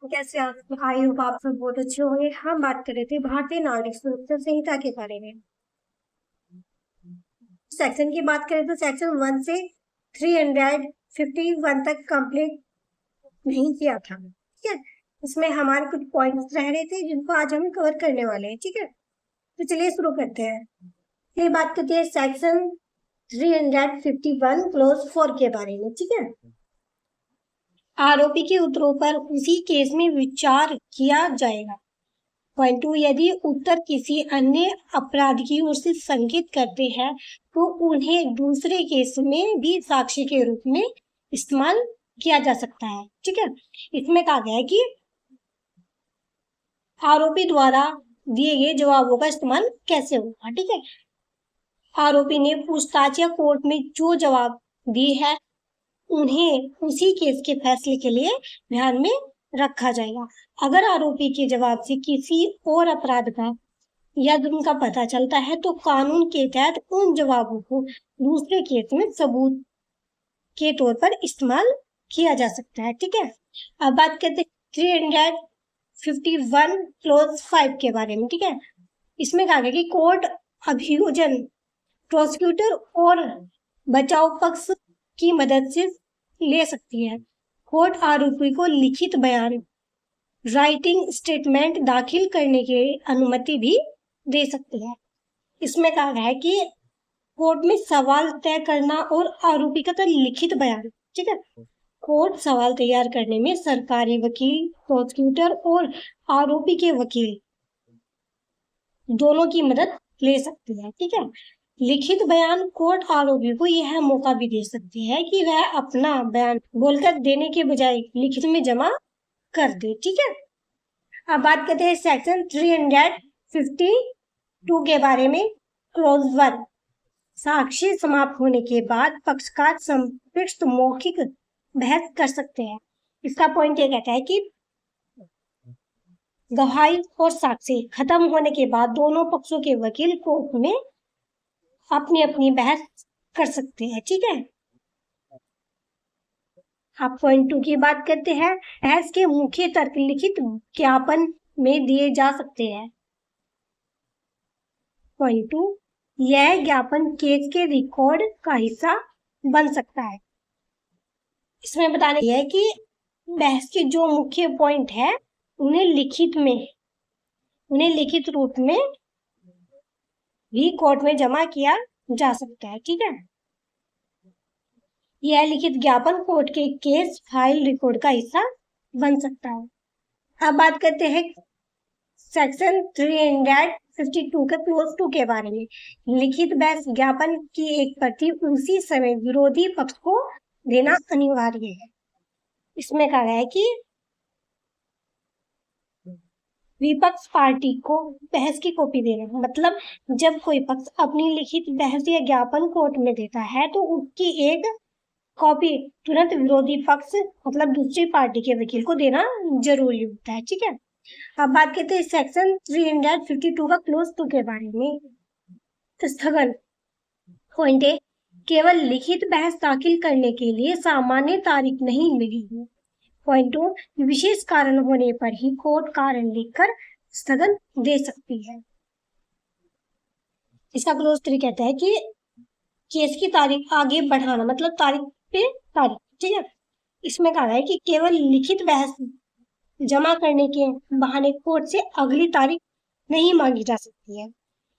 कैसे आप? I hope आप सब बहुत अच्छे होंगे। हम बात कर रहे थे भारतीय नागरिक सुरक्षा संहिता के बारे में। सेक्शन की बात करें तो सेक्शन 1 से 351 तक कंप्लीट नहीं किया था। ठीक है, इसमें हमारे कुछ पॉइंट्स रह रहे थे जिनको आज हम कवर करने वाले हैं। ठीक है, तो चलिए शुरू करते हैं। ये बात करते हैं सेक्शन 351 क्लोज 4 के बारे में। ठीक है, आरोपी के उत्तरों पर उसी केस में विचार किया जाएगा। पॉइंट 2, यदि उत्तर किसी अन्य अपराध की ओर से संकेत करते हैं तो उन्हें दूसरे केस में भी साक्ष्य के रूप में इस्तेमाल किया जा सकता है। ठीक है, इसमें कहा गया है कि आरोपी द्वारा दिए गए जवाबों का इस्तेमाल कैसे होगा। ठीक है, आरोपी ने पूछताछ या कोर्ट में जो जवाब दिए हैं उन्हें उसी केस के फैसले के लिए ध्यान में रखा जाएगा। अगर आरोपी के जवाब से किसी और अपराध का या जुर्म का पता चलता है तो कानून के तहत उन जवाबों को दूसरे केस में सबूत के तौर पर इस्तेमाल किया जा सकता है। ठीक है, अब बात करते हैं 351 क्लोज 5 के बारे में। ठीक है, इसमें कहा गया कि कोर्ट अभियोजन, प्रोसिक्यूटर और बचाव पक्ष की मदद से ले सकती है। कोर्ट आरोपी को लिखित बयान, राइटिंग स्टेटमेंट दाखिल करने की अनुमति भी दे सकती है। इसमें कहा गया है कि कोर्ट में सवाल तय करना और आरोपी का लिखित बयान। ठीक है, कोर्ट सवाल तैयार करने में सरकारी वकील, प्रोसिक्यूटर और आरोपी के वकील दोनों की मदद ले सकती है। ठीक है, लिखित बयान कोर्ट आरोपी को यह मौका भी दे सकती है कि वह अपना बयान बोलकर देने के बजाय लिखित में जमा कर दे। ठीक है, अब बात करते हैं सेक्शन 352 के बारे में। क्लोज 1, साक्ष्य समाप्त होने के बाद पक्षकार संपृक्त मौखिक बहस कर सकते हैं। इसका पॉइंट ये कहता है कि गवाही और साक्ष्य खत्म होने के बाद दोनों पक्षों के वकील कोर्ट में अपनी अपनी बहस कर सकते हैं। ठीक है, आप पॉइंट 2 की बात करते हैं। बहस के मुख्य तर्क लिखित ज्ञापन में दिए जा सकते हैं। पॉइंट 2, यह ज्ञापन केस के रिकॉर्ड का हिस्सा बन सकता है। इसमें बताने है कि बहस के जो मुख्य पॉइंट है उन्हें लिखित रूप में भी कोर्ट में जमा किया जा सकता है। ठीक है, यह लिखित ज्ञापन कोर्ट के केस फाइल रिकॉर्ड का हिस्सा बन सकता है। अब बात करते हैं सेक्शन 352 के क्लोज 2 के बारे में। लिखित बहस ज्ञापन की एक प्रति उसी समय विरोधी पक्ष को देना अनिवार्य है। इसमें कहा गया है कि विपक्ष पार्टी को बहस की कॉपी देना, मतलब जब कोई पक्ष अपनी लिखित बहस या ज्ञापन कोर्ट में देता है तो उसकी एक कॉपी तुरंत विरोधी पक्ष मतलब दूसरी पार्टी के वकील को देना जरूरी होता है। ठीक है, अब बात करते हैं सेक्शन 352 का क्लोज 2 के बारे में। स्थगन पॉइंट है, केवल लिखित बहस दाखिल करने के लिए सामान्य तारीख नहीं मिलेगी। पॉइंट 2, विशेष कारण होने पर ही कोर्ट कारण लिखकर स्थगन दे सकती है। इसका क्लोज 3 कहता है कि केस की तारीख आगे बढ़ाना, मतलब तारीख पे तारीख। ठीक है, इसमें कहा है कि केवल लिखित बहस जमा करने के बहाने कोर्ट से अगली तारीख नहीं मांगी जा सकती है।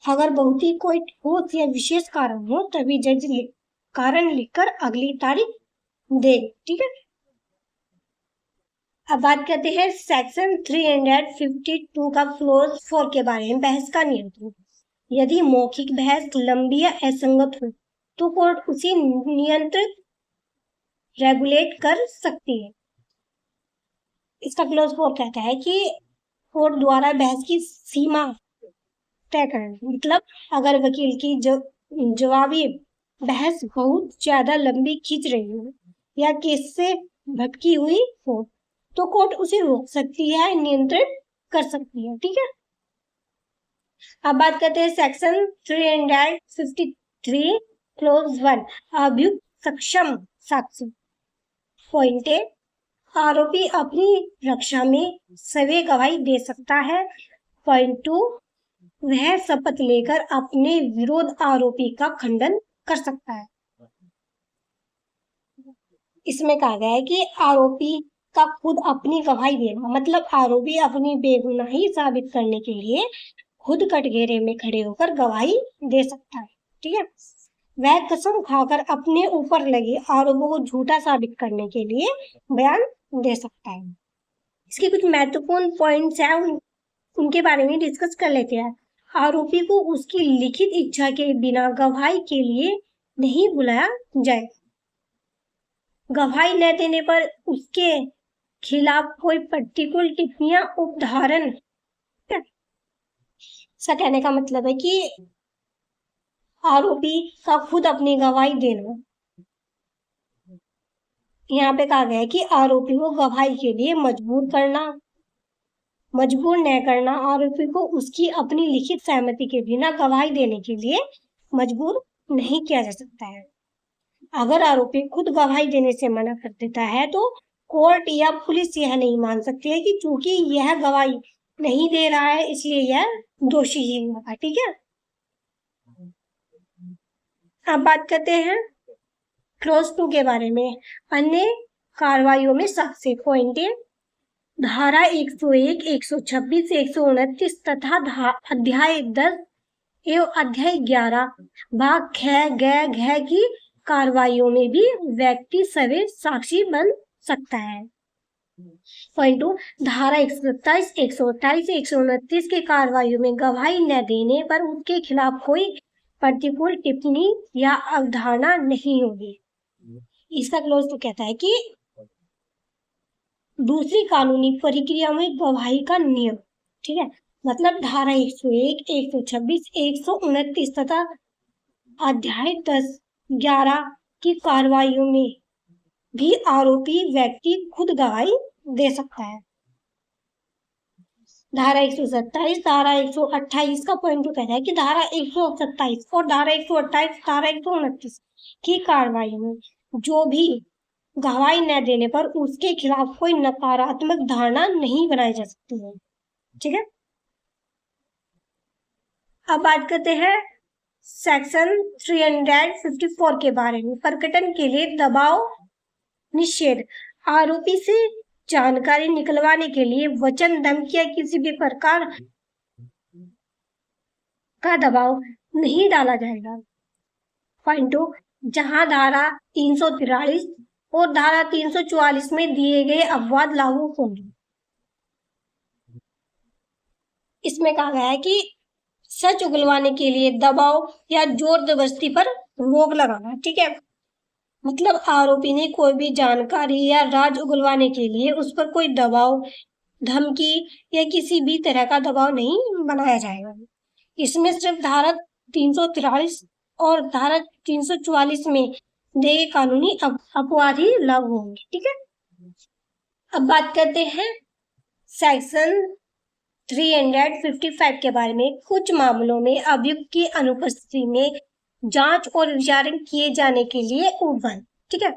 अगर बहुत ही कोई ठोस या विशेष कारण हो तभी जज कारण लिखकर अगली तारीख दे। ठीक है, अब बात करते हैं सेक्शन 352 का क्लोज 4 के बारे में। बहस का नियंत्रण, यदि मौखिक बहस लंबी या असंगत हो तो कोर्ट उसी नियंत्रित रेगुलेट कर सकती है। इसका क्लोज 4 कहता है कि कोर्ट द्वारा बहस की सीमा तय करना, मतलब अगर वकील की जवाबी बहस बहुत ज्यादा लंबी खींच रही हो या केस से भटकी हुई हो तो कोर्ट उसे रोक सकती है, नियंत्रित कर सकती है। ठीक है, अब बात करते हैं सेक्शन 353 क्लोज 1, अभियुक्त सक्षम साक्ष्य। पॉइंट है, आरोपी अपनी रक्षा में सवै गवाही दे सकता है। पॉइंट 2, वह शपथ लेकर अपने विरोध आरोपी का खंडन कर सकता है। इसमें कहा गया है कि आरोपी का खुद अपनी गवाही देना, मतलब आरोपी अपनी बेगुनाही साबित करने के लिए खुद कटघरे में खड़े होकर गवाही दे सकता है। ठीक है, वह कसम खाकर अपने ऊपर लगे आरोपों को झूठा साबित करने के लिए बयान दे सकता है। इसके कुछ महत्वपूर्ण पॉइंट्स हैं, उनके बारे में डिस्कस कर लेते हैं। आरोपी को उसकी लिखित इच्छा के बिना गवाही के लिए नहीं बुलाया जाए। गवाही न देने पर उसके खिलाफ कोई प्रतिकूल टिप्पणियां, उदाहरण, ऐसा कहने का मतलब है कि आरोपी का खुद अपनी गवाही देना। यहाँ पे कहा गया है कि आरोपी को गवाही के लिए मजबूर न करना, आरोपी को उसकी अपनी लिखित सहमति के बिना गवाही देने के लिए मजबूर नहीं किया जा सकता है। अगर आरोपी खुद गवाही देने से मना कर देता है तो कोर्ट या पुलिस यह नहीं मान सकती है कि चूंकि यह गवाही नहीं दे रहा है इसलिए यह दोषी ही होगा। ठीक है, अब बात करते हैं क्लॉज 2 के बारे में। अन्य कार्रवाइयों में सबसे पॉइंट है धारा 101, 126, 129 तथा अध्याय 10 एवं अध्याय 11 भाग घ की कार्रवाइयों में भी व्यक्ति सवै साक्षी बन सकता है। पॉइंट 2, धारा 127, 128, 129 के कार्रवाइयों में गवाही न देने पर उसके खिलाफ कोई प्रतिकूल टिप्पणी या अवधारणा नहीं होगी। इसका क्लॉज 2 कहता है कि दूसरी कानूनी प्रक्रिया में गवाही का नियम, ठीक है, मतलब धारा 101, 126, 129 तथा अध्याय 10, 11 की कार्रवाइयों में भी आरोपी व्यक्ति खुद गवाही दे सकता है। धारा 127, धारा 128 का पॉइंट कहता है कि धारा 127 और धारा 128, धारा 129 की कार्रवाई में जो भी गवाही न देने पर उसके खिलाफ कोई नकारात्मक धारणा नहीं बनाई जा सकती है। ठीक है, अब बात करते हैं सेक्शन 354 के बारे में। प्रकटन के लिए दबाव निषेध। आरोपी से जानकारी निकलवाने के लिए वचन, धमकी या किसी भी प्रकार का दबाव नहीं डाला जाएगा। पॉइंट 2, जहां धारा 343 और धारा 344 में दिए गए अपवाद लागू होंगे। इसमें कहा गया है कि सच उगलवाने के लिए दबाव या जोर जबरदस्ती पर रोक लगाना। ठीक है, मतलब आरोपी ने कोई भी जानकारी या राज उगलवाने के लिए उस पर कोई दबाव, धमकी या किसी भी तरह का दबाव नहीं बनाया जाएगा। इसमें सिर्फ धारा 343 और धारा 344 में दिए कानूनी अपवाद ही लागू होंगे। ठीक है, अब बात करते हैं सेक्शन 355 के बारे में। कुछ मामलों में अभियुक्त की अनुपस्थिति में जांच और विचारण किए जाने के लिए उपबंध। ठीक है,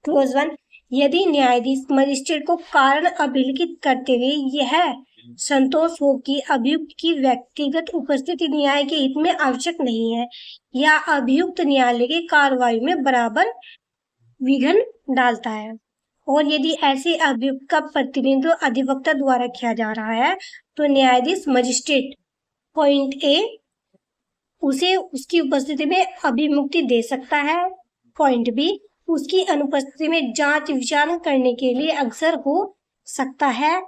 क्लोज 1, यदि न्यायाधीश मजिस्ट्रेट को कारण अभिलिखित करते हुए यह संतोष हो कि अभियुक्त की व्यक्तिगत उपस्थिति न्याय के हित में आवश्यक नहीं है या अभियुक्त न्यायालय की कार्रवाई में बराबर विघ्न डालता है, और यदि ऐसे अभियुक्त का प्रतिनिधित्व अधिवक्ता द्वारा किया जा रहा है तो न्यायाधीश मजिस्ट्रेट पॉइंट ए उसे उसकी उपस्थिति में अभिमुक्ति दे सकता है। पॉइंट बी उसकी अनुपस्थिति में जांच विचारण करने के लिए अग्रसर हो सकता है।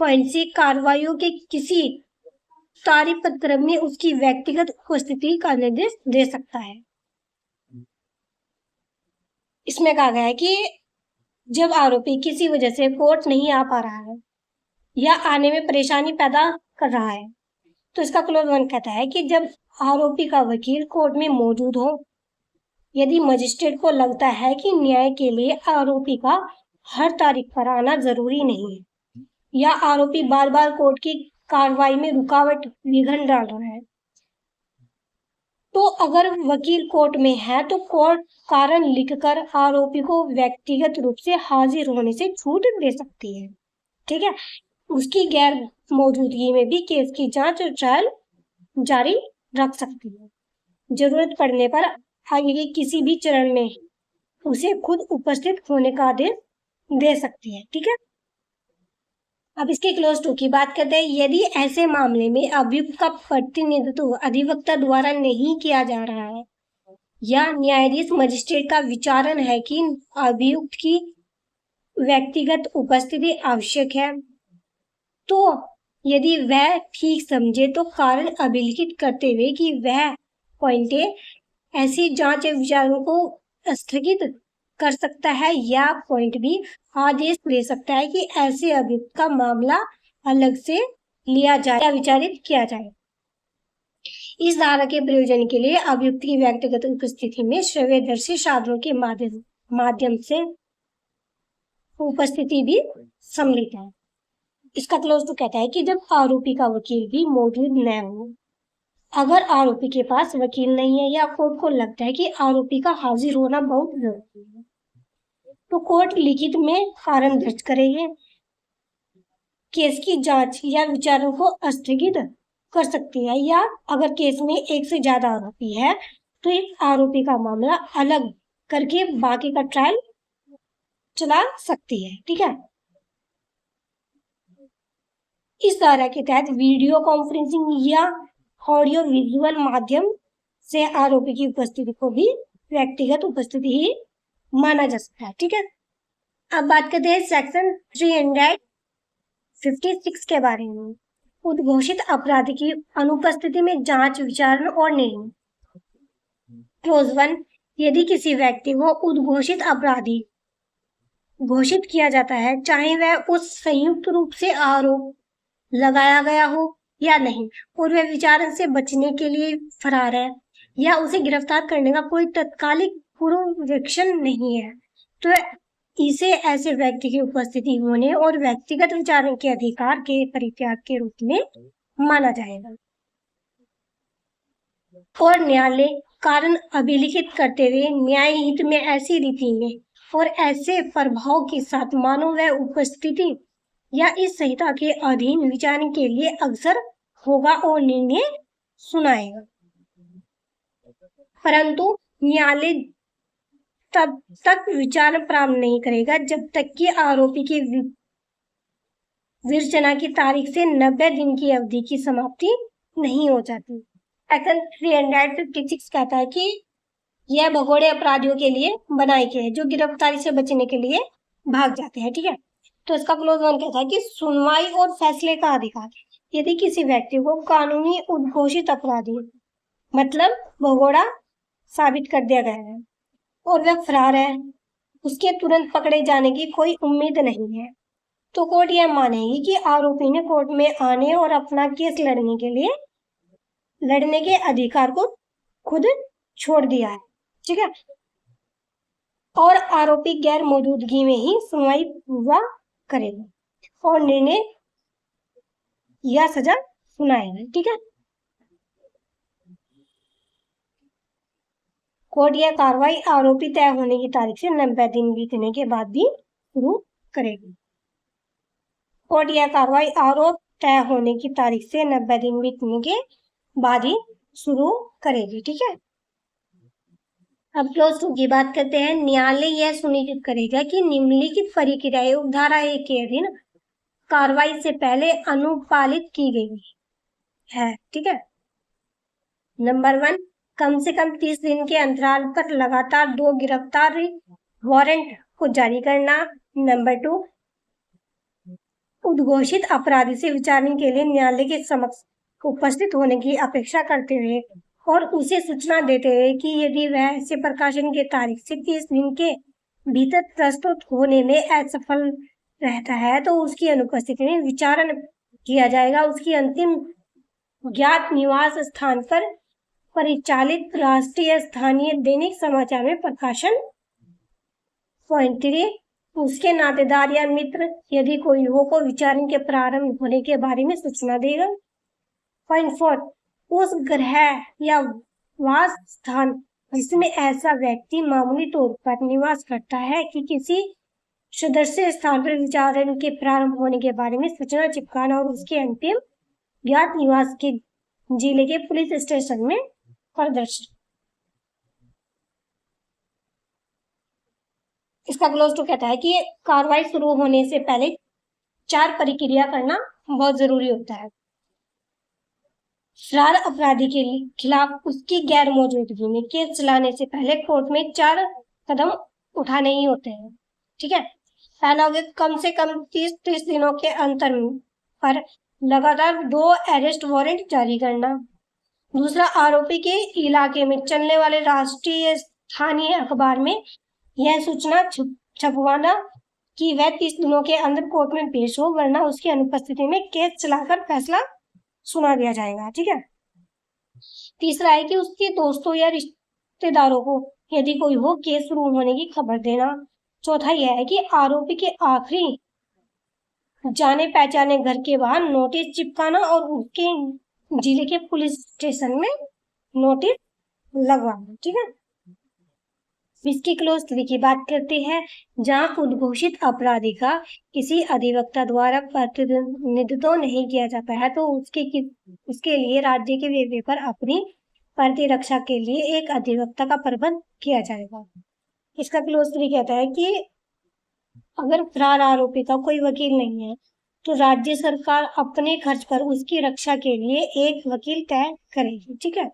पॉइंट सी कार्रवाइयों के किसी तारीखबद्ध क्रम में उसकी व्यक्तिगत उपस्थिति का निर्देश दे सकता है। इसमें कहा गया है कि जब आरोपी किसी वजह से कोर्ट नहीं आ पा रहा है या आने में परेशानी पैदा कर रहा है तो इसका क्लोज 1 कहता है कि जब आरोपी का वकील कोर्ट में मौजूद हो, यदि मजिस्ट्रेट को लगता है कि न्याय के लिए आरोपी का हर तारीख पर आना जरूरी नहीं है या आरोपी बार बार कोर्ट की कार्रवाई में रुकावट, विघ्न डाल रहा है, तो अगर वकील कोर्ट में है तो कोर्ट कारण लिखकर आरोपी को व्यक्तिगत रूप से हाजिर होने से छूट दे सकती है। ठीक है, उसकी गैर मौजूदगी में भी केस की जांच और ट्रायल जारी रख सकती है। जरूरत पड़ने पर आगे के किसी भी चरण में उसे खुद उपस्थित होने का आदेश दे सकती है। ठीक है, अब इसके क्लोज टू की बात करते हैं। यदि ऐसे मामले में अभियुक्त का प्रतिनिधित्व अधिवक्ता द्वारा नहीं किया जा रहा है या न्यायाधीश मजिस्ट्रेट का विचारण है कि अभियुक्त की व्यक्तिगत उपस्थिति आवश्यक है, तो यदि वह ठीक समझे तो कारण अभिलिखित करते हुए कि वह पॉइंट ऐसी जांच विचारों को स्थगित कर सकता है या पॉइंट बी आदेश दे सकता है कि ऐसे अभियुक्त का मामला अलग से लिया जाए या विचारित किया जाए। इस धारा के प्रयोजन के लिए अभियुक्त की व्यक्तिगत उपस्थिति में श्रव्यदर्शी साधनों के माध्यम से उपस्थिति भी सम्मिलित है। इसका क्लोज टू कहता है कि जब आरोपी का वकील भी मौजूद न हो, अगर आरोपी के पास वकील नहीं है या कोर्ट को लगता है कि आरोपी का हाजिर होना बहुत जरूरी है, तो कोर्ट लिखित में कारण दर्ज करेगी, केस की जांच या विचारों को स्थगित कर सकती है, या अगर केस में एक से ज्यादा आरोपी है तो एक आरोपी का मामला अलग करके बाकी का ट्रायल चला सकती है। ठीक है, इस धारा के तहत वीडियो कॉन्फ्रेंसिंग या ऑडियो विजुअल माध्यम से आरोपी की उपस्थिति को भी व्यक्तिगत उपस्थिति ही माना जा सकता है। ठीक है, अब बात करते हैं सेक्शन 356 के बारे में। उद्घोषित अपराधी की अनुपस्थिति में जांच विचारण और निर्णय। क्लोज 1, यदि किसी व्यक्ति को उद्घोषित अपराधी घोषित किया जाता है, चाहे वह उस संयुक्त रूप से आरोप लगाया गया हो या नहीं, और वह विचारण से बचने के लिए फरार है या उसे गिरफ्तार करने का कोई तत्कालिक पूर्वावेक्षण नहीं है, तो इसे ऐसे व्यक्ति की उपस्थिति होने और व्यक्तिगत विचारण के अधिकार के परित्याग के रूप में माना जाएगा। और न्यायालय कारण अभिलिखित करते हुए न्याय हित में ऐसी रीति में और ऐसे प्रभाव के साथ मानो वह उपस्थिति या इस संहिता के अधीन विचारण के लिए अग्रसर होगा और निर्णय सुनाएगा, परंतु न्यायालय तब तक विचारण प्रारंभ नहीं करेगा जब तक कि आरोपी की विवेचना की तारीख से 90 दिन की अवधि की समाप्ति नहीं हो जाती। सेक्शन 356 कहता है कि यह भगोड़े अपराधियों के लिए बनाए गए हैं जो गिरफ्तारी से बचने के लिए भाग जाते हैं। ठीक है, तो इसका क्लोज 1 कहता है कि सुनवाई और फैसले का अधिकार। यदि किसी व्यक्ति को कानूनी उद्घोषित अपराधी मतलब भगोड़ा साबित कर दिया गया है और वह फरार है, उसके तुरंत पकड़े जाने की कोई उम्मीद नहीं है, तो कोर्ट यह मानेगी कि आरोपी ने कोर्ट में आने और अपना केस लड़ने के अधिकार को खुद छोड़ दिया है। ठीक है, और आरोपी गैर मौजूदगी में ही सुनवाई पूरा करेगा और निर्णय या सजा सुनाएगा। ठीक है, कोर्ट यह कार्रवाई आरोपी तय होने की तारीख से 90 दिन बीतने के बाद भी शुरू करेगी। कोर्ट यह कार्रवाई आरोप तय होने की तारीख से 90 दिन बीतने के बाद ही शुरू करेगी। ठीक है, अब क्लोज 2 की बात करते हैं। न्यायालय यह सुनिश्चित करेगा कि निम्नलिखित प्रक्रियाएं धारा 1 के अधीन कार्रवाई से पहले अनुपालित की गई है। ठीक है, नंबर 1, कम से कम 30 दिन के अंतराल पर लगातार 2 गिरफ्तारी वारंट को जारी करना। नंबर 2, उद्घोषित अपराधी से विचारणा के लिए न्यायालय के समक्ष उपस्थित होने की अपेक्षा करते हुए और उसे सूचना देते हुए कि यदि वह ऐसे प्रकाशन के तारीख से 30 दिन के भीतर प्रस्तुत होने में असफल रहता है तो उसकी अनुपस्थिति में विचारण किया जाएगा। उसकी अंतिम ज्ञात निवास स्थान पर परिचालित राष्ट्रीय स्थानीय दैनिक समाचार में प्रकाशन। पॉइंट 3, उसके नातेदार या मित्र यदि कोई हो को विचारण के प्रारंभ होने के बारे में सूचना देगा। पॉइंट 4, उस ग्रह या वह स्थान जिसमें ऐसा व्यक्ति मामूली तौर पर निवास करता है कि किसी सदस्य स्थान पर विचारण के प्रारंभ होने के बारे में सूचना चिपकाना और उसके अंतिम ज्ञात निवास के जिले के पुलिस स्टेशन में प्रदर्शन। इसका क्लोज टू कहता है कि कार्रवाई शुरू होने से पहले 4 प्रक्रिया करना बहुत जरूरी होता है। फरार अपराधी के खिलाफ उसकी गैर मौजूदगी में केस चलाने से पहले कोर्ट में 4 कदम उठाने ही होते हैं। ठीक है, पहला हो गया कम से कम 30 दिनों के अंतर पर लगातार 2 अरेस्ट वारंट जारी करना। दूसरा, आरोपी के इलाके में चलने वाले राष्ट्रीय स्थानीय अखबार में यह सूचना छपवाना कि वह 30 दिनों के अंदर कोर्ट में पेश हो, वरना उसकी अनुपस्थिति में केस चलाकर फैसला सुना दिया जाएगा। ठीक है, तीसरा है कि उसके दोस्तों या रिश्तेदारों को यदि कोई हो केस शुरू होने की खबर देना। चौथा यह है कि आरोपी के आखिरी जाने पहचाने घर के बाहर नोटिस चिपकाना और उसके जिले के पुलिस स्टेशन में नोटिस लगवाना। ठीक है, इसकी क्लोज 3 की बात करते हैं, जहां उद्घोषित अपराधी का किसी अधिवक्ता द्वारा प्रतिनिधित्व नहीं किया जाता है तो उसके लिए राज्य के वेबसाइट पर अपनी प्रतिरक्षा के लिए एक अधिवक्ता का प्रबंध किया जाएगा। इसका क्लोज 3 कहता है कि अगर फरार आरोपी का कोई वकील नहीं है तो राज्य सरकार अपने खर्च पर उसकी रक्षा के लिए एक वकील तय करेगी। ठीक है,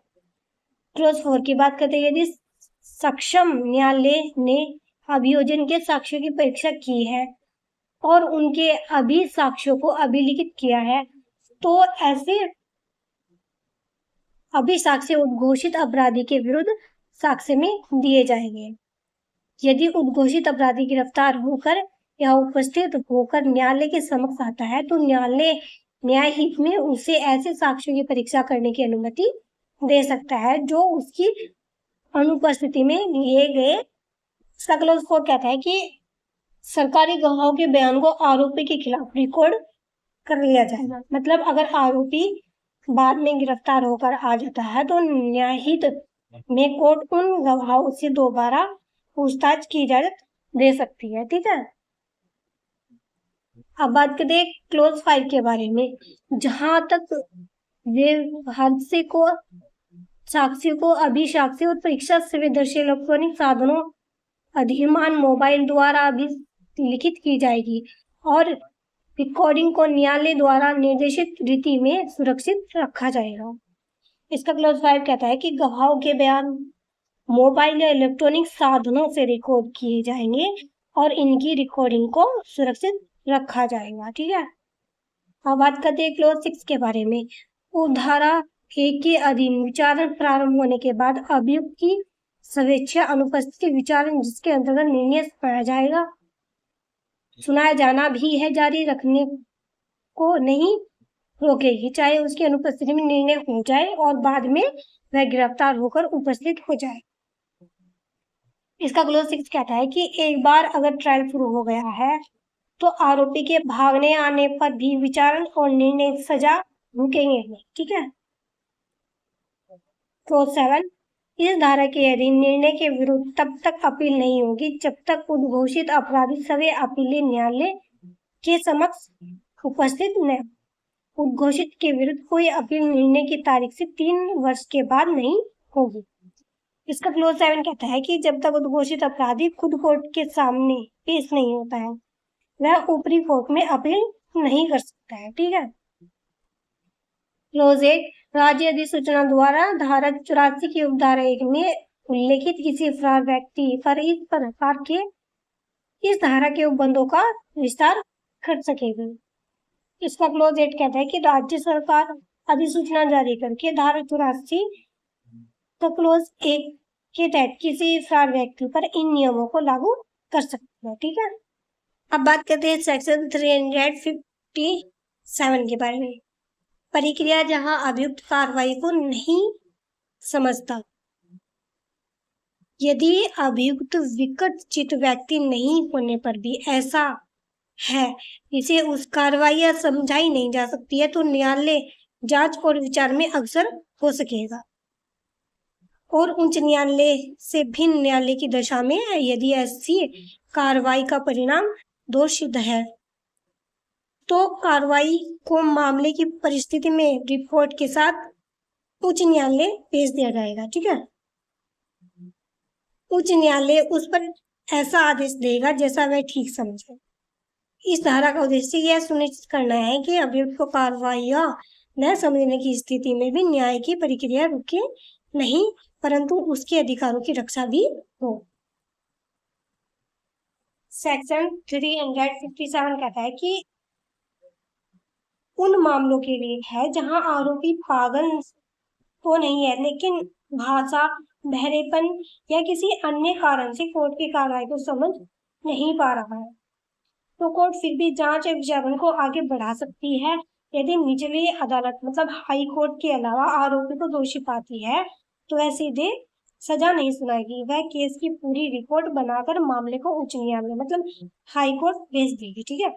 क्लोज 4 की बात करते हैं, यदि सक्षम न्यायालय ने अभियोजन के साक्ष्यों की परीक्षा की है और उनके अभिसाक्ष्यों को अभिलिखित किया है तो ऐसे अभिसाक्ष्य उद्घोषित अपराधी के विरुद्ध साक्ष्य में दिए जाएंगे। यदि उद्घोषित अपराधी गिरफ्तार होकर या उपस्थित होकर न्यायालय के समक्ष आता है तो न्यायालय न्यायहित में उसे ऐसे साक्ष्यों की परीक्षा करने की अनुमति दे सकता है जो उसकी अनुपस्थिति में लिए गए। इसका क्लोज 4 कहता है कि सरकारी गवाहों के बयान को आरोपी के खिलाफ रिकॉर्ड कर लिया जाएगा। मतलब अगर आरोपी बाद में गिरफ्तार होकर आ जाता है तो न्यायहित में कोर्ट उन गवाहों से दोबारा पूछताछ की इजाजत दे सकती है। ठीक है, अब बात करते हैं क्लोज 5 के बारे में, जहां तक वे हादसे को साक्ष्य को अभिसाक्ष्य और परीक्षा संवेदनशील इलेक्ट्रॉनिक साधनों अधिमान मोबाइल द्वारा अभिलिखित की जाएगी और रिकॉर्डिंग को न्यायालय द्वारा निर्देशित रीति में सुरक्षित रखा जाएगा। इसका क्लोज 5 कहता है कि गवाहों के बयान मोबाइल या इलेक्ट्रॉनिक साधनों से रिकॉर्ड किए जाएंगे और इनकी रिकॉर्डिंग को सुरक्षित रखा जाएगा। ठीक है, अब बात करते हैं क्लोज 6 के बारे में। धारा 1 के अधीन विचारण प्रारंभ होने के बाद अभियुक्त की स्वेच्छा अनुपस्थिति विचारण जिसके अंतर्गत निर्णय सुनाया जाएगा सुनाया जाना भी है जारी रखने को नहीं रोकेगी, चाहे उसकी अनुपस्थिति में निर्णय हो जाए और बाद में वह गिरफ्तार होकर उपस्थित हो जाए। इसका क्लोज 6 कहता है कि एक बार अगर ट्रायल शुरू हो गया है तो आरोपी के भागने आने पर भी विचारण और निर्णय सजा रुकेंगे नहीं। ठीक है, क्लोज 7, इस धारा के अधीन निर्णय के विरुद्ध तब तक अपील नहीं होगी जब तक उद्घोषित अपराधी सभी अपीलीय न्यायालय के समक्ष उपस्थित न। उद्घोषित के विरुद्ध कोई अपील निर्णय की तारीख से 3 वर्ष के बाद नहीं होगी। इसका क्लोज 7 कहता है कि जब तक उद्घोषित अपराधी खुद कोर्ट के सामने पेश नहीं होता है वह ऊपरी कोर्ट में अपील नहीं कर सकता है। ठीक है, क्लोज 8, राज्य अधिसूचना द्वारा धारा 84 की उपधारा 1 में उल्लेखित किसी फरार व्यक्ति पर इस प्रकार के इस धारा के उपबंधों का विस्तार कर सकेगा। इसका क्लोज 8 कहता है कि राज्य सरकार अधिसूचना जारी करके धारा 84 का क्लोज 1 के तहत किसी फरार व्यक्ति पर इन नियमों को लागू कर सकती है। ठीक है, अब बात करते हैं सेक्शन 357 के बारे में। प्रक्रिया जहां अभियुक्त कार्रवाई को नहीं समझता। यदि अभियुक्त विकट चित व्यक्ति नहीं होने पर भी ऐसा है इसे उस कार्रवाई या समझाई नहीं जा सकती है तो न्यायालय जांच और विचार में अग्रसर हो सकेगा। और उच्च न्यायालय से भिन्न न्यायालय की दशा में यदि ऐसी कार्रवाई का परिणाम दोष सिद्ध है तो कार्रवाई को मामले की परिस्थिति में रिपोर्ट के साथ उच्च न्यायालय भेज दिया जाएगा। ठीक है, उच्च न्यायालय उस पर ऐसा आदेश देगा जैसा वह ठीक समझे। इस धारा का उद्देश्य यह सुनिश्चित करना है कि अभियुक्त को कार्रवाई न समझने की स्थिति में भी न्याय की प्रक्रिया रुके नहीं, परंतु उसके अधिकारों की रक्षा भी हो। सेक्शन 357 कहता है कि उन मामलों के लिए है जहां आरोपी पागल तो नहीं है लेकिन भाषा, बहरेपन या किसी अन्य कारण से कोर्ट की कार्रवाई को समझ नहीं पा रहा है, तो कोर्ट फिर भी जांच या विचारण को आगे बढ़ा सकती है। यदि निचली अदालत मतलब हाई कोर्ट के अलावा आरोपी को दोषी पाती है तो वह सीधे सजा नहीं सुनाएगी, वह केस की पूरी रिपोर्ट बनाकर मामले को उच्च न्यायालय मतलब हाई कोर्ट भेज देगी। ठीक है,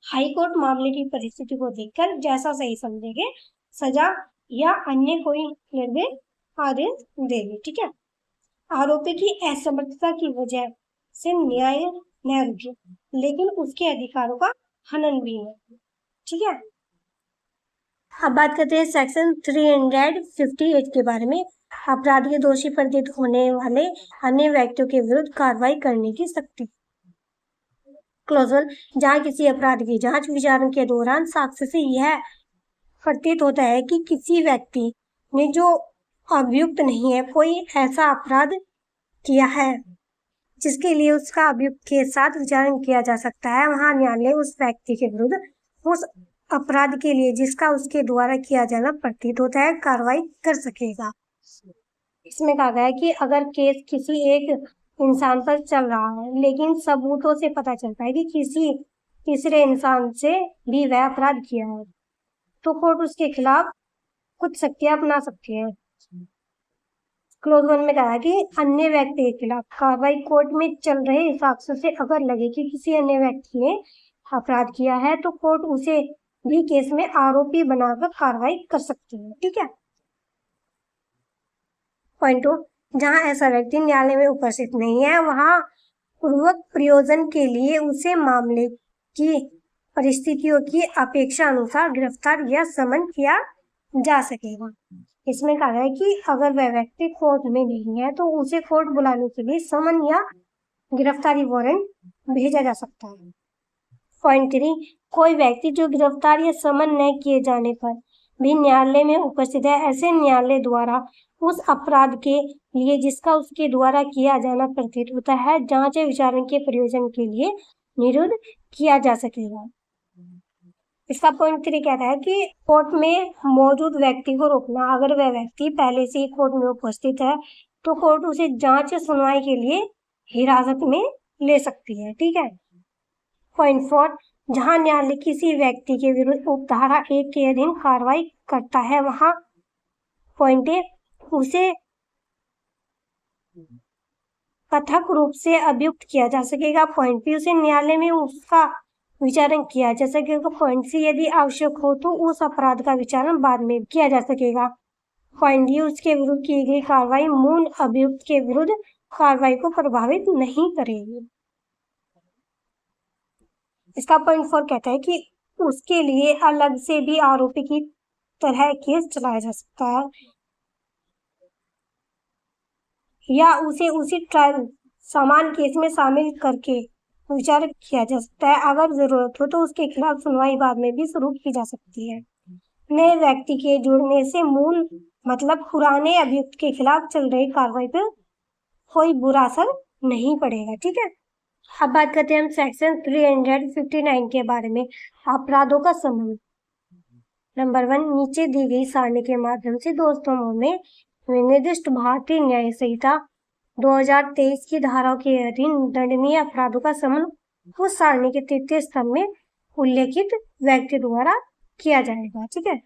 हाई कोर्ट मामले की परिस्थिति को देखकर जैसा सही समझेंगे सजा या अन्य कोई निर्देश आदेश देगी। ठीक है, आरोपी की असमर्थता की वजह से न्याय न रुके लेकिन उसके अधिकारों का हनन भी है। ठीक है, अब बात करते हैं सेक्शन 358 के बारे में। अपराध के दोषी प्रतीत होने वाले अन्य व्यक्तियों के विरुद्ध कार्रवाई करने की सख्ती। क्लॉज 1, जहां किसी अपराध की जांच विचारण के दौरान साक्ष्य से यह प्रतीत होता है कि किसी व्यक्ति ने जो अभियुक्त नहीं है कोई ऐसा अपराध किया है जिसके लिए उसका अभियुक्त के साथ विचारण किया जा सकता है, वहां न्यायालय उस व्यक्ति के विरुद्ध उस अपराध के लिए जिसका उसके द्वारा किया जाना प्रतीत होता है कार्रवाई कर सकेगा। इसमें कहा गया है कि अगर केस किसी एक इंसान पर चल रहा है लेकिन सबूतों से पता चलता है कि किसी तीसरे इंसान से भी वह अपराध किया है तो कोर्ट उसके खिलाफ कुछ सख्तियां अपना सकती है। क्लोज 1 में कहा कि अन्य व्यक्ति के खिलाफ कार्रवाई कोर्ट में चल रहे साक्ष्य से अगर लगे कि किसी अन्य व्यक्ति ने अपराध किया है तो कोर्ट उसे भी केस में आरोपी बनाकर कार्रवाई कर सकती है। ठीक है, पॉइंट 2, जहां ऐसा व्यक्ति न्यायालय में उपस्थित नहीं है वहां पूर्वक प्रयोजन के लिए उसे मामले की परिस्थितियों की अपेक्षा अनुसार गिरफ्तार या समन किया जा सकेगा। इसमें कहा है कि अगर वह व्यक्ति कोर्ट में नहीं है तो उसे कोर्ट बुलाने के लिए समन या गिरफ्तारी वारंट भेजा जा सकता है। पॉइंट 3, कोई व्यक्ति जो गिरफ्तार या समन न किए जाने पर भी न्यायालय में उपस्थित है ऐसे न्यायालय द्वारा उस अपराध के लिए जिसका उसके द्वारा किया जाना प्रतीत होता है जांच या विचारण के प्रयोजन के लिए निरुद्ध किया जा सकेगा। इसका पॉइंट 3 कहता है कि कोर्ट में मौजूद व्यक्ति को रोकना। अगर वह व्यक्ति पहले से ही कोर्ट में उपस्थित है तो कोर्ट उसे जांच या सुनवाई के लिए हिरासत में ले सकती है। ठीक है, पॉइंट 4, जहां न्यायालय किसी व्यक्ति के विरुद्ध उपधारा 1 के अधीन कार्रवाई करता है वहां पॉइंट ए, उसे पृथक रूप से अभियुक्त किया जा सकेगा। पॉइंट बी, उसे न्यायालय में उसका विचारण किया जा सकेगा। पॉइंट सी, यदि आवश्यक हो तो उस अपराध का विचारण बाद में किया जा सकेगा। पॉइंट डी, उसके विरुद्ध की गई कार्रवाई मूल अभियुक्त के विरुद्ध कार्रवाई को प्रभावित नहीं करेगी। इसका पॉइंट 4 कहता है कि उसके लिए अलग से भी आरोपी की तरह केस चलाया जा सकता है या उसे उसी ट्रायल समान केस में शामिल करके विचार किया जा सकता है। अगर जरूरत हो तो उसके खिलाफ सुनवाई बाद में भी शुरू की जा सकती है। नए व्यक्ति के जुड़ने से मूल मतलब पुराने अभियुक्त के खिलाफ चल रही कार्रवाई पर कोई बुरा असर नहीं पड़ेगा। ठीक है, अब बात करते हैं हम सेक्शन 359 के बारे में, अपराधों का समूह। नंबर 1, नीचे दी गई सारणी के माध्यम से दोस्तों में निर्दिष्ट भारतीय न्याय संहिता 2023 की धाराओं के अधीन दंडनीय अपराधों का समूह उस सारणी के तृतीय स्तंभ में उल्लेखित व्यक्ति द्वारा किया जाएगा। ठीक है,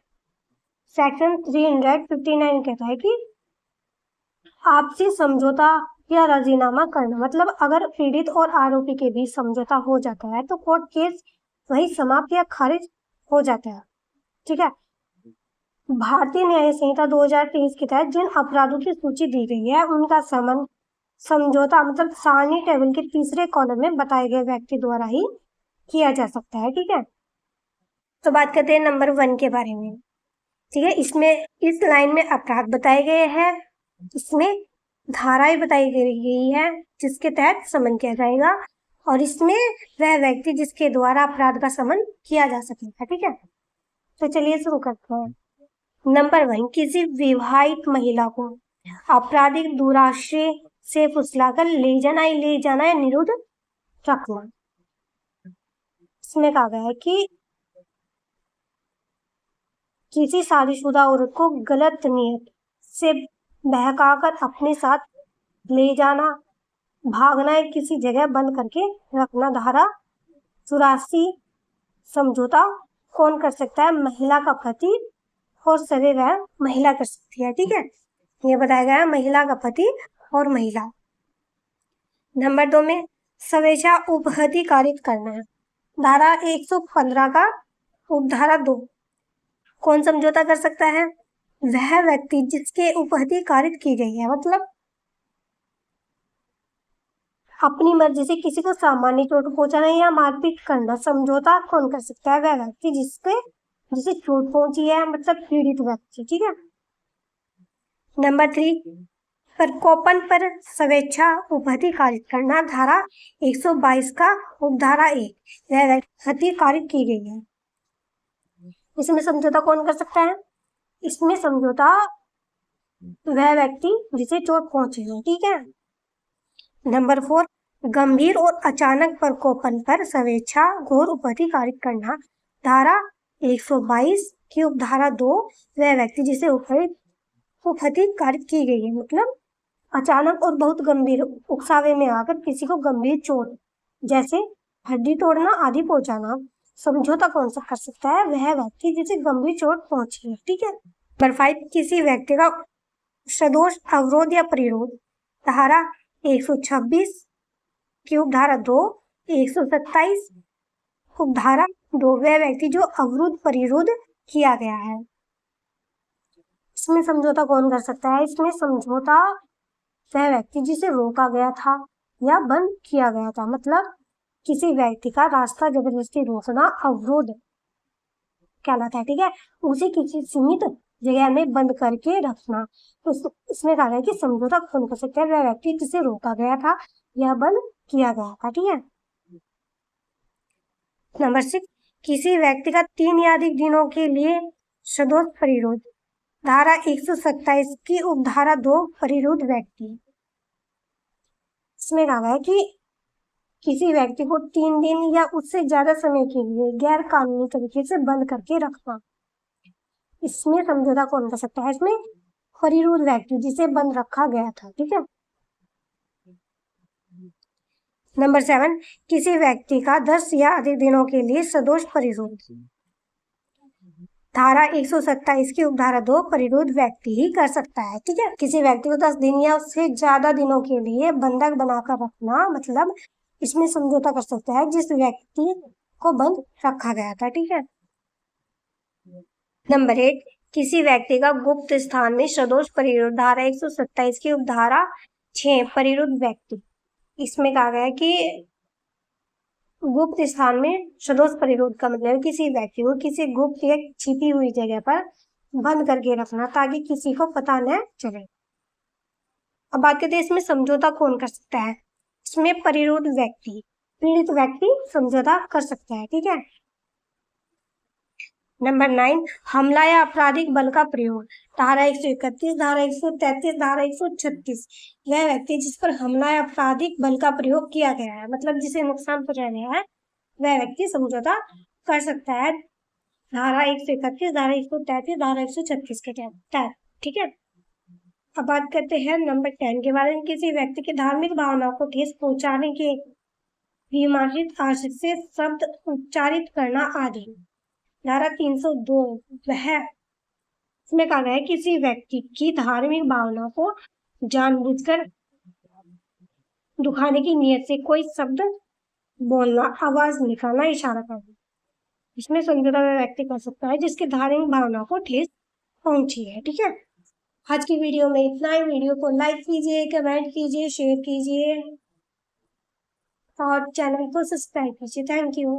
सेक्शन 359 कहता है कि आपसी समझौता या राजीनामा करना, मतलब अगर पीड़ित और आरोपी के बीच समझौता हो जाता है तो कोर्ट केस वही समाप्त या खारिज हो जाता है। ठीक है, भारतीय न्याय संहिता 2023 के तहत जिन अपराधों की सूची दी गई है उनका समझौता मतलब सारणी टेबल के तीसरे कॉलम में बताए गए व्यक्ति द्वारा ही किया जा सकता है। ठीक है, तो बात करते हैं नंबर 1 के बारे में। ठीक है, इसमें इस लाइन में अपराध बताए गए हैं, इसमें धाराएं बताई गई है जिसके तहत समन किया जाएगा, और इसमें वह व्यक्ति जिसके द्वारा अपराध का समन किया जा सकेगा। ठीक है, तो चलिए शुरू करते हैं। नंबर 1, किसी विवाहित महिला को आपराधिक दुराशय से फुसलाकर ले जाना या निरुद्ध रखना। इसमें कहा गया है कि किसी शादीशुदा औरत को गलत नियत से बहकाकर अपने साथ ले जाना, भागना या किसी जगह बंद करके रखना। धारा 84 समझौता कौन कर सकता है? महिला का पति और सगे वह महिला कर सकती है। ठीक है, ये बताया गया है महिला का पति और महिला। नंबर 2 में स्वेच्छा उपहति कारित करना है। धारा 115 का उपधारा 2 कौन समझौता कर सकता है? वह व्यक्ति जिसके उपहति कारित की गई है, मतलब अपनी मर्जी से किसी को सामान्य चोट पहुंचाना या मारपीट करना। समझौता कौन कर सकता है? वह व्यक्ति जिसे चोट पहुंची है, मतलब पीड़ित व्यक्ति। ठीक है, नंबर 3 प्रकोपन पर स्वेच्छा उपहति कारित करना। धारा 122 का उपधारा 1 वह व्यक्ति कारित की गई है। इसमें समझौता कौन कर सकता है? इसमें समझौता वह व्यक्ति जिसे चोट पहुंची है। ठीक है, नंबर 4 गंभीर और अचानक प्रकोपन पर स्वेच्छा घोर उपहति कारित करना। धारा 122 की उपधारा 2 वह व्यक्ति जिसे उपहति कारित की गई है, मतलब अचानक और बहुत गंभीर उकसावे में आकर किसी को गंभीर चोट जैसे हड्डी तोड़ना आदि पहुंचाना। समझौता कौन सा कर सकता है? वह व्यक्ति जिसे गंभीर चोट पहुंची है। ठीक है, नंबर 5 किसी व्यक्ति का सदोष अवरोध या परिरोध। धारा 126 की उपधारा 2 127 उपधारा 2 वह व्यक्ति जो अवरुद्ध परिरोध किया गया है। इसमें समझौता कौन कर सकता है? इसमें समझौता वह व्यक्ति जिसे रोका गया था या बंद किया गया था, मतलब किसी व्यक्ति का रास्ता जबरदस्ती रोकना अवरोध कहलाता है। ठीक है, उसे किसी सीमित जगह में बंद करके रखना। तो इसमें कहा गया कि समझौता कौन कर सकता है? वह व्यक्ति जिसे रोका गया था या बंद किया गया था। ठीक है, नंबर 6 किसी व्यक्ति का 3 या अधिक दिनों के लिए सदोष परिरोध। धारा 127 की उपधारा 2 परिरोध व्यक्ति। इसमें कहा गया है कि किसी व्यक्ति को 3 दिन या उससे ज्यादा समय के लिए गैर कानूनी तरीके से बंद करके रखना। इसमें समझौता कौन कर सकता है? इसमें परिरोध व्यक्ति जिसे बंद रखा गया था। ठीक है, नंबर 7 किसी व्यक्ति का 10 या अधिक दिनों के लिए सदोष परिरोध। धारा 127 की उपधारा 2 परिरोध व्यक्ति ही कर सकता है। ठीक है, किसी व्यक्ति को 10 दिन या उससे ज्यादा दिनों के लिए बंधक बनाकर रखना, मतलब इसमें समझौता कर सकता है जिस व्यक्ति को बंद रखा गया था। ठीक है, नंबर 8 किसी व्यक्ति का गुप्त स्थान में सदोष परिरोध। धारा 127 की उपधारा 6 परिरोध व्यक्ति। इसमें कहा गया है कि गुप्त स्थान में सदोष परिरोध का मतलब किसी व्यक्ति को किसी गुप्त या छिपी हुई जगह पर बंद करके रखना ताकि किसी को पता न चले। अब बात करते हैं इसमें समझौता कौन कर सकता है? इसमें परिरोध व्यक्ति, पीड़ित व्यक्ति समझौता कर सकता है। ठीक है, नंबर 9 हमला या आपराधिक बल का प्रयोग। धारा 131, धारा 133, धारा 136 वह व्यक्ति जिस पर हमला या आपराधिक बल का प्रयोग किया गया है, मतलब जिसे नुकसान पहुंचाया गया है, वह व्यक्ति समझौता कर सकता है। धारा 131, धारा 133, धारा 136 के तहत। ठीक है, अब बात करते हैं नंबर 10 के बारे में। किसी व्यक्ति की धार्मिक भावनाओं को ठेस पहुंचाने के विमर्शित आशय से शब्द उच्चारित करना आदि। धारा 302 वह इसमें कहा गया है किसी व्यक्ति की धार्मिक भावना को जानबूझकर दुखाने की नियत से कोई शब्द बोलना, आवाज निकालना, इशारा करना। इसमें समझौता वह व्यक्ति कर सकता है जिसकी धार्मिक भावना को ठेस पहुंची है। ठीक है, आज की वीडियो में इतना ही। वीडियो को लाइक कीजिए, कमेंट कीजिए, शेयर कीजिए और चैनल को सब्सक्राइब कीजिए। Thank you.